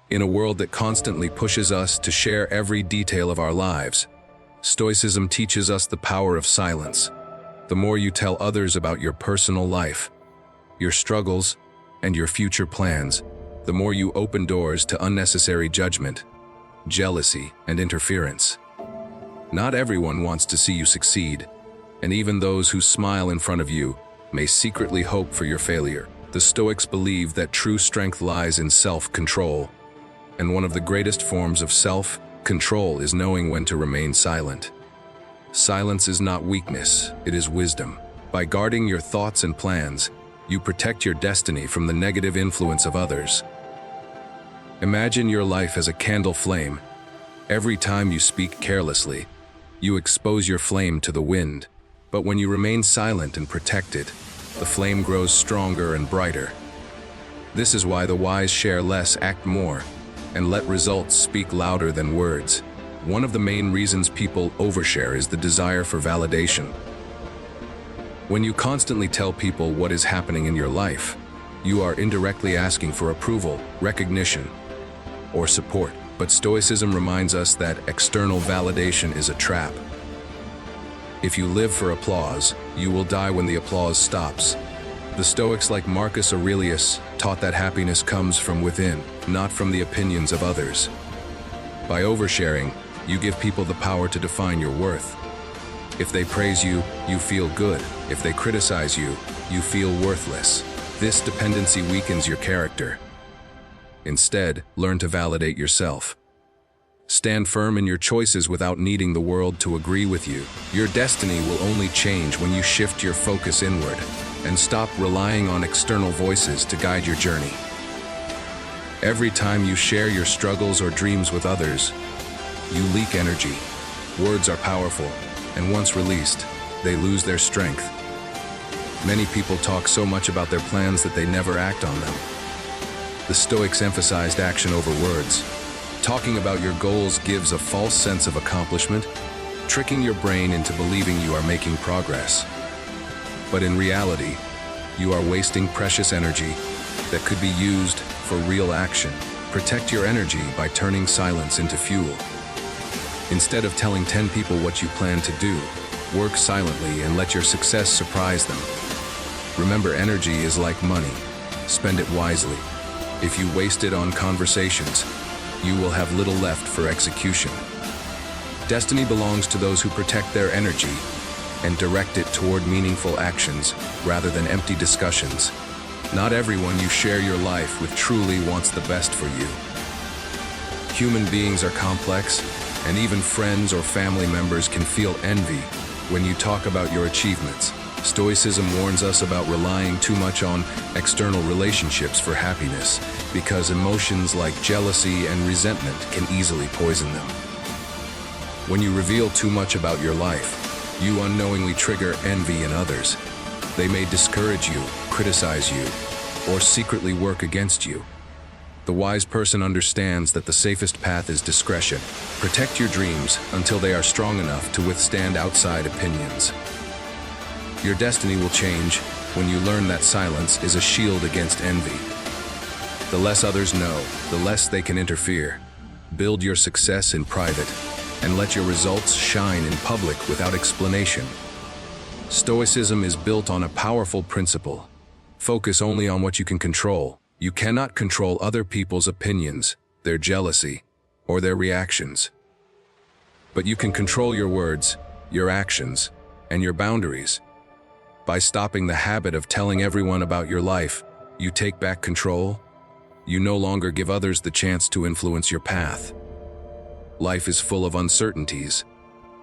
In a world that constantly pushes us to share every detail of our lives, Stoicism teaches us the power of silence. The more you tell others about your personal life, your struggles, and your future plans, the more you open doors to unnecessary judgment, jealousy, and interference. Not everyone wants to see you succeed, and even those who smile in front of you may secretly hope for your failure. The Stoics believe that true strength lies in self-control, and one of the greatest forms of self-control is knowing when to remain silent. Silence is not weakness, it is wisdom. By guarding your thoughts and plans, you protect your destiny from the negative influence of others. Imagine your life as a candle flame. Every time you speak carelessly, you expose your flame to the wind. But when you remain silent and protected, the flame grows stronger and brighter. This is why the wise share less, act more, and let results speak louder than words. One of the main reasons people overshare is the desire for validation. When you constantly tell people what is happening in your life, you are indirectly asking for approval, recognition, or support. But Stoicism reminds us that external validation is a trap. If you live for applause, you will die when the applause stops. The Stoics, like Marcus Aurelius, taught that happiness comes from within, not from the opinions of others. By oversharing, you give people the power to define your worth. If they praise you, you feel good. If they criticize you, you feel worthless. This dependency weakens your character. Instead, learn to validate yourself. Stand firm in your choices without needing the world to agree with you. Your destiny will only change when you shift your focus inward and stop relying on external voices to guide your journey. Every time you share your struggles or dreams with others, you leak energy. Words are powerful, and once released, they lose their strength. Many people talk so much about their plans that they never act on them. The Stoics emphasized action over words. Talking about your goals gives a false sense of accomplishment, tricking your brain into believing you are making progress. But in reality, you are wasting precious energy that could be used for real action. Protect your energy by turning silence into fuel. Instead of telling 10 people what you plan to do, work silently and let your success surprise them. Remember, energy is like money. Spend it wisely. If you waste it on conversations, you will have little left for execution. Destiny belongs to those who protect their energy and direct it toward meaningful actions rather than empty discussions. Not everyone you share your life with truly wants the best for you. Human beings are complex, and even friends or family members can feel envy when you talk about your achievements. Stoicism warns us about relying too much on external relationships for happiness, because emotions like jealousy and resentment can easily poison them. When you reveal too much about your life, you unknowingly trigger envy in others. They may discourage you, criticize you, or secretly work against you. The wise person understands that the safest path is discretion. Protect your dreams until they are strong enough to withstand outside opinions. Your destiny will change when you learn that silence is a shield against envy. The less others know, the less they can interfere. Build your success in private, and let your results shine in public without explanation. Stoicism is built on a powerful principle. Focus only on what you can control. You cannot control other people's opinions, their jealousy, or their reactions. But you can control your words, your actions, and your boundaries. By stopping the habit of telling everyone about your life, you take back control. You no longer give others the chance to influence your path. Life is full of uncertainties,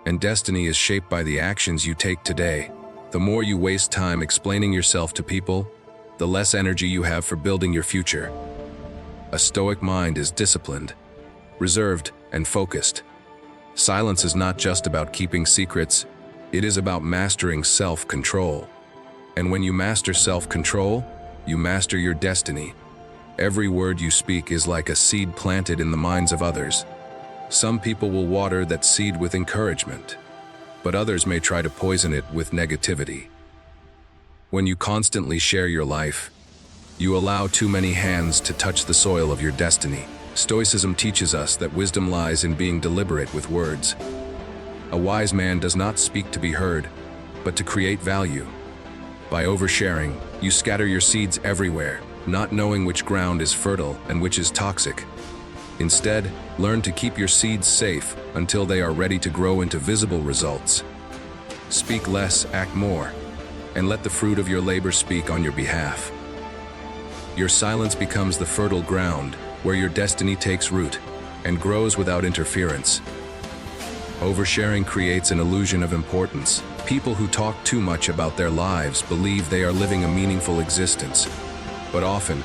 and destiny is shaped by the actions you take today. The more you waste time explaining yourself to people, the less energy you have for building your future. A Stoic mind is disciplined, reserved, and focused. Silence is not just about keeping secrets, it is about mastering self-control. And when you master self-control, you master your destiny. Every word you speak is like a seed planted in the minds of others. Some people will water that seed with encouragement, but others may try to poison it with negativity. When you constantly share your life, you allow too many hands to touch the soil of your destiny. Stoicism teaches us that wisdom lies in being deliberate with words. A wise man does not speak to be heard, but to create value. By oversharing, you scatter your seeds everywhere, not knowing which ground is fertile and which is toxic. Instead, learn to keep your seeds safe until they are ready to grow into visible results. Speak less, act more, and let the fruit of your labor speak on your behalf. Your silence becomes the fertile ground where your destiny takes root and grows without interference. Oversharing creates an illusion of importance. People who talk too much about their lives believe they are living a meaningful existence, but often,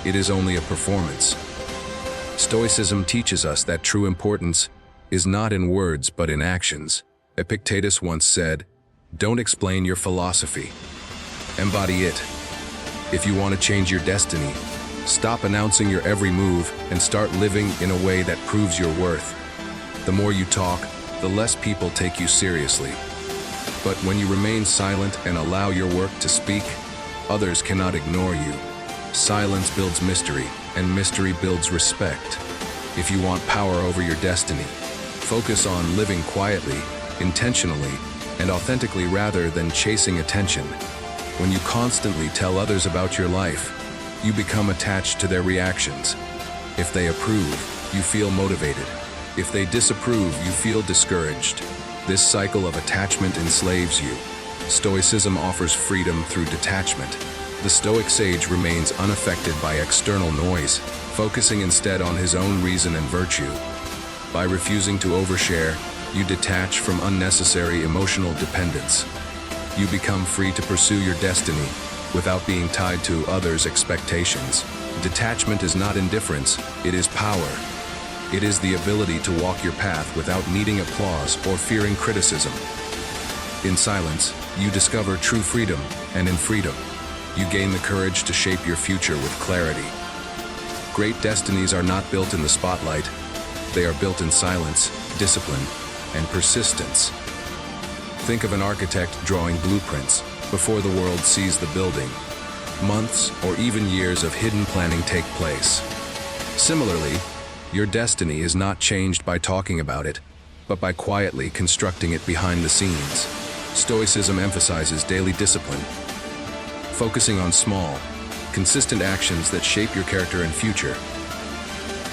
it is only a performance. Stoicism teaches us that true importance is not in words but in actions. Epictetus once said, "Don't explain your philosophy. Embody it." If you want to change your destiny, stop announcing your every move and start living in a way that proves your worth. The more you talk, the less people take you seriously. But when you remain silent and allow your work to speak, others cannot ignore you. Silence builds mystery, and mystery builds respect. If you want power over your destiny, focus on living quietly, intentionally, and authentically rather than chasing attention. When you constantly tell others about your life, you become attached to their reactions. If they approve, you feel motivated. If they disapprove, you feel discouraged. This cycle of attachment enslaves you. Stoicism offers freedom through detachment. The Stoic sage remains unaffected by external noise, focusing instead on his own reason and virtue. By refusing to overshare, you detach from unnecessary emotional dependence. You become free to pursue your destiny without being tied to others' expectations. Detachment is not indifference, it is power. It is the ability to walk your path without needing applause or fearing criticism. In silence, you discover true freedom, and in freedom, you gain the courage to shape your future with clarity. Great destinies are not built in the spotlight. They are built in silence, discipline, and persistence. Think of an architect drawing blueprints before the world sees the building. Months or even years of hidden planning take place. Similarly, your destiny is not changed by talking about it, but by quietly constructing it behind the scenes. Stoicism emphasizes daily discipline, focusing on small, consistent actions that shape your character and future.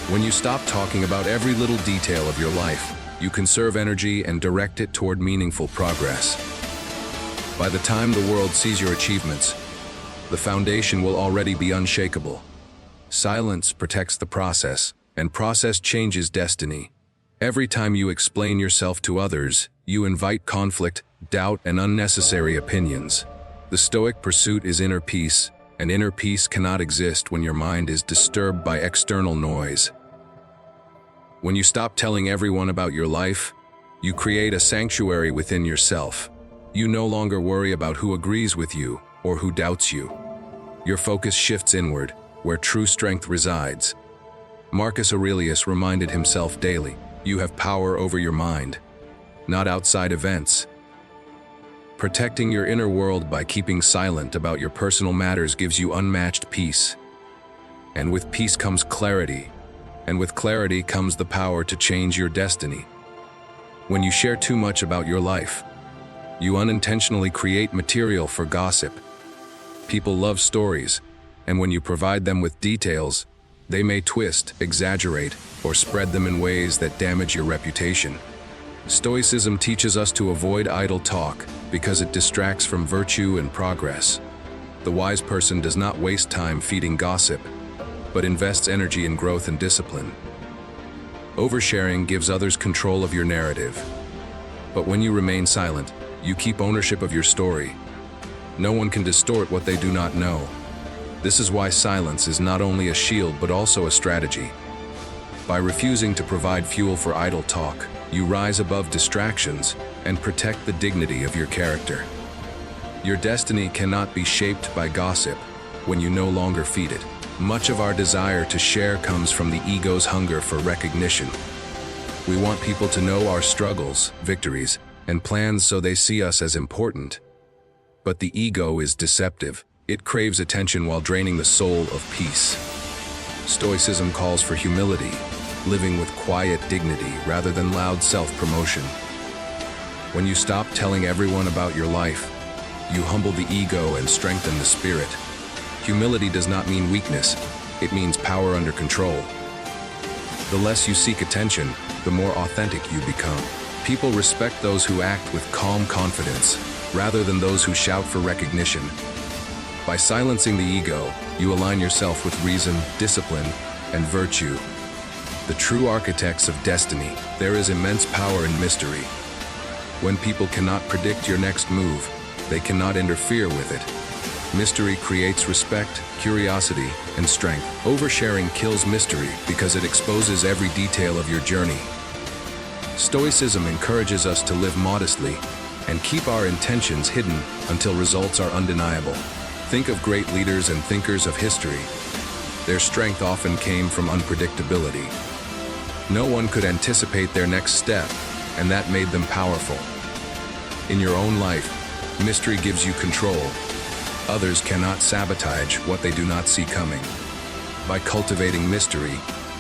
When you stop talking about every little detail of your life, you conserve energy and direct it toward meaningful progress. By the time the world sees your achievements, the foundation will already be unshakable. Silence protects the process, and process changes destiny. Every time you explain yourself to others, you invite conflict, doubt, and unnecessary opinions. The Stoic pursuit is inner peace, and inner peace cannot exist when your mind is disturbed by external noise. When you stop telling everyone about your life, you create a sanctuary within yourself. You no longer worry about who agrees with you or who doubts you. Your focus shifts inward, where true strength resides. Marcus Aurelius reminded himself daily, you have power over your mind, not outside events. Protecting your inner world by keeping silent about your personal matters gives you unmatched peace. And with peace comes clarity, and with clarity comes the power to change your destiny. When you share too much about your life, you unintentionally create material for gossip. People love stories, and when you provide them with details, they may twist, exaggerate, or spread them in ways that damage your reputation. Stoicism teaches us to avoid idle talk because it distracts from virtue and progress. The wise person does not waste time feeding gossip, but invests energy in growth and discipline. Oversharing gives others control of your narrative. But when you remain silent, you keep ownership of your story. No one can distort what they do not know. This is why silence is not only a shield but also a strategy. By refusing to provide fuel for idle talk, you rise above distractions and protect the dignity of your character. Your destiny cannot be shaped by gossip when you no longer feed it. Much of our desire to share comes from the ego's hunger for recognition. We want people to know our struggles, victories, and plans so they see us as important. But the ego is deceptive. It craves attention while draining the soul of peace. Stoicism calls for humility, living with quiet dignity rather than loud self-promotion. When you stop telling everyone about your life, you humble the ego and strengthen the spirit. Humility does not mean weakness, it means power under control. The less you seek attention, the more authentic you become. People respect those who act with calm confidence, rather than those who shout for recognition. By silencing the ego, you align yourself with reason, discipline, and virtue. The true architects of destiny, there is immense power in mystery. When people cannot predict your next move, they cannot interfere with it. Mystery creates respect, curiosity, and strength. Oversharing kills mystery because it exposes every detail of your journey. Stoicism encourages us to live modestly and keep our intentions hidden until results are undeniable. Think of great leaders and thinkers of history. Their strength often came from unpredictability. No one could anticipate their next step, and that made them powerful. In your own life, mystery gives you control. Others cannot sabotage what they do not see coming. By cultivating mystery,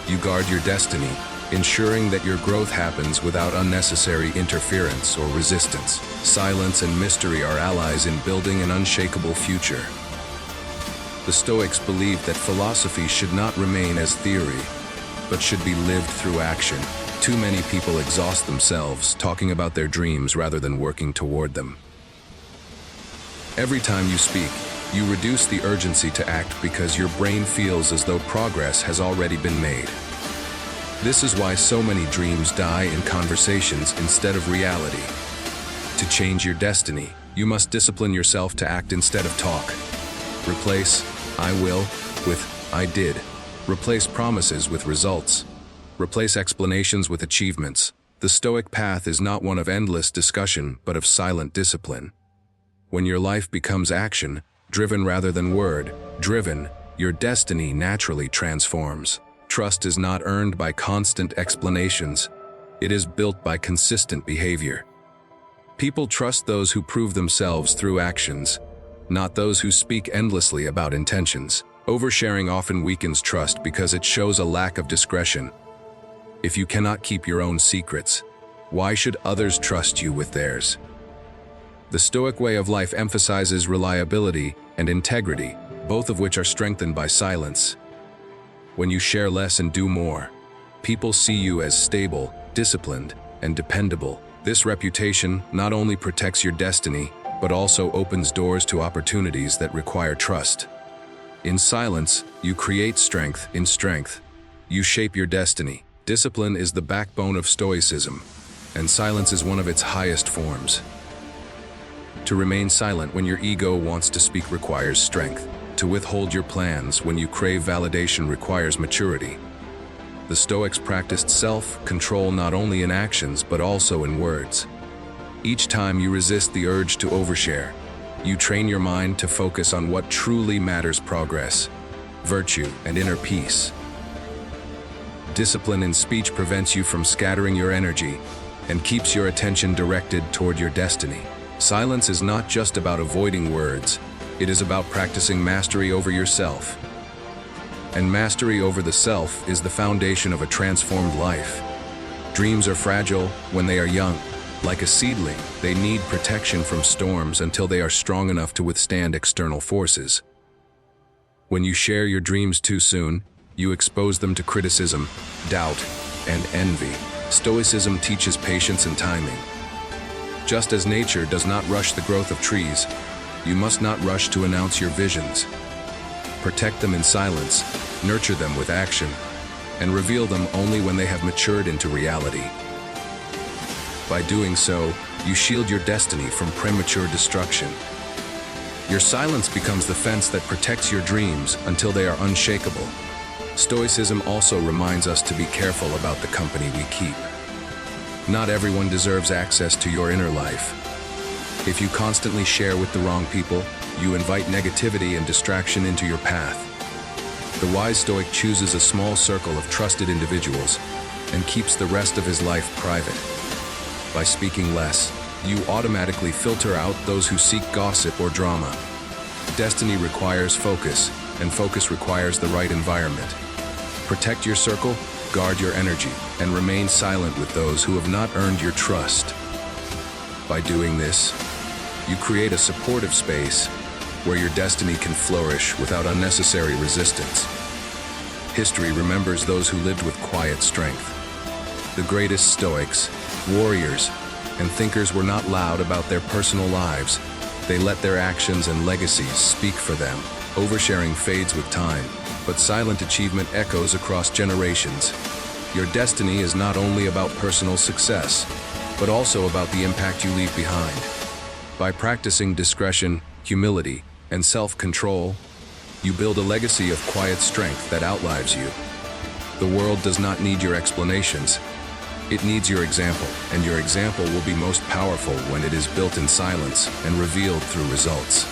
you guard your destiny, ensuring that your growth happens without unnecessary interference or resistance. Silence and mystery are allies in building an unshakable future. The Stoics believed that philosophy should not remain as theory, but should be lived through action. Too many people exhaust themselves talking about their dreams rather than working toward them. Every time you speak, you reduce the urgency to act because your brain feels as though progress has already been made. This is why so many dreams die in conversations instead of reality. To change your destiny, you must discipline yourself to act instead of talk. Replace "I will" with "I did." Replace promises with results. Replace explanations with achievements. The Stoic path is not one of endless discussion, but of silent discipline. When your life becomes action, driven rather than word-driven, your destiny naturally transforms. Trust is not earned by constant explanations. It is built by consistent behavior. People trust those who prove themselves through actions, not those who speak endlessly about intentions. Oversharing often weakens trust because it shows a lack of discretion. If you cannot keep your own secrets, why should others trust you with theirs? The Stoic way of life emphasizes reliability and integrity, both of which are strengthened by silence. When you share less and do more, people see you as stable, disciplined, and dependable. This reputation not only protects your destiny, but also opens doors to opportunities that require trust. In silence, you create strength. In strength, you shape your destiny. Discipline is the backbone of Stoicism, and silence is one of its highest forms. To remain silent when your ego wants to speak requires strength. To withhold your plans when you crave validation requires maturity. The Stoics practiced self-control not only in actions but also in words. Each time you resist the urge to overshare, you train your mind to focus on what truly matters: progress, virtue, and inner peace. Discipline in speech prevents you from scattering your energy and keeps your attention directed toward your destiny. Silence is not just about avoiding words, it is about practicing mastery over yourself. And mastery over the self is the foundation of a transformed life. Dreams are fragile when they are young. Like a seedling, they need protection from storms until they are strong enough to withstand external forces. When you share your dreams too soon, you expose them to criticism, doubt, and envy. Stoicism teaches patience and timing. Just as nature does not rush the growth of trees, you must not rush to announce your visions. Protect them in silence, nurture them with action, and reveal them only when they have matured into reality. By doing so, you shield your destiny from premature destruction. Your silence becomes the fence that protects your dreams until they are unshakable. Stoicism also reminds us to be careful about the company we keep. Not everyone deserves access to your inner life. If you constantly share with the wrong people, you invite negativity and distraction into your path. The wise Stoic chooses a small circle of trusted individuals and keeps the rest of his life private. By speaking less, you automatically filter out those who seek gossip or drama. Destiny requires focus, and focus requires the right environment. Protect your circle, guard your energy, and remain silent with those who have not earned your trust. By doing this, you create a supportive space where your destiny can flourish without unnecessary resistance. History remembers those who lived with quiet strength. The greatest Stoics, warriors, and thinkers were not loud about their personal lives. They let their actions and legacies speak for them. Oversharing fades with time, but silent achievement echoes across generations. Your destiny is not only about personal success, but also about the impact you leave behind. By practicing discretion, humility, and self-control, you build a legacy of quiet strength that outlives you. The world does not need your explanations. It needs your example, and your example will be most powerful when it is built in silence and revealed through results.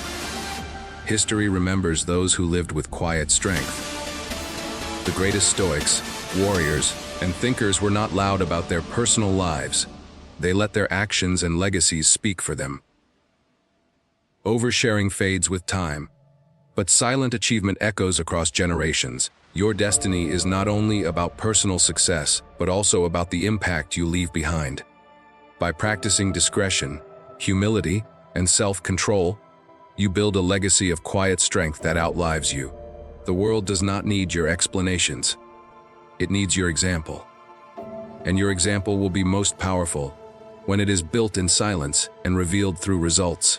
History remembers those who lived with quiet strength. The greatest Stoics, warriors, and thinkers were not loud about their personal lives. They let their actions and legacies speak for them. Oversharing fades with time, but silent achievement echoes across generations. Your destiny is not only about personal success, but also about the impact you leave behind. By practicing discretion, humility, and self-control, you build a legacy of quiet strength that outlives you. The world does not need your explanations. It needs your example. And your example will be most powerful when it is built in silence and revealed through results.